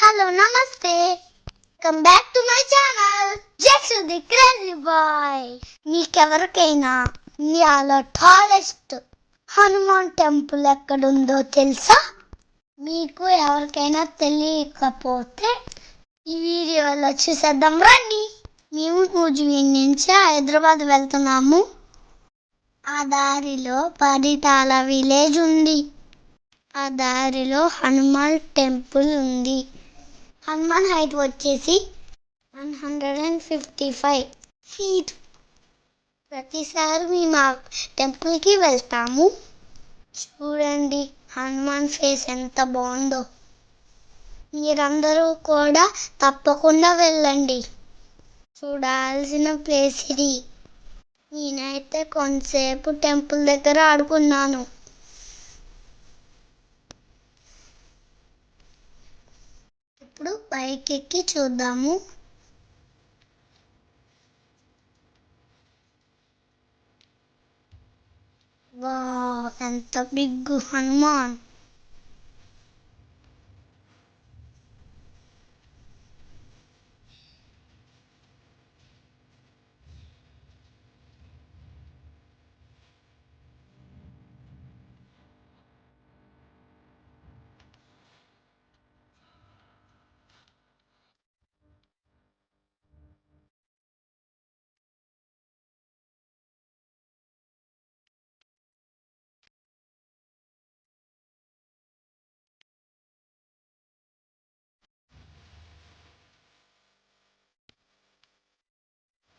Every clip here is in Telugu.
హలో నమస్తే, welcome back to my channel just the crazy boy. మీకెవరికైనా ఇండియాలో టాలెస్ట్ హనుమాన్ టెంపుల్ ఎక్కడుందో తెలుసా? మీకు ఎవరికైనా తెలియకపోతే ఈ వీడియోలో చూసేద్దాం రండి. మేము ఉజ్వీన్ నుంచి హైదరాబాద్ వెళ్తున్నాము. ఆ దారిలో పరిటాల విలేజ్ ఉంది. ఆ దారిలో హనుమాన్ టెంపుల్ ఉంది. హనుమాన్ హైట్ వచ్చేసి 155 ఫీట్. ప్రతిసారి మేము ఆ టెంపుల్కి వెళ్తాము. చూడండి హనుమాన్ ఫేస్ ఎంత బాగుందో. మీరందరూ కూడా తప్పకుండా వెళ్ళండి, చూడాల్సిన ప్లేస్ ఇది. నేనైతే కొంతసేపు టెంపుల్ దగ్గర ఆడుకున్నాను. ఇప్పుడు పైకి ఎక్కి చూద్దాము. వావ్, ఎంత బిగ్ హనుమాన్.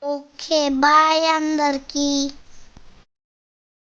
ఓకే బాయ్ అందరికి.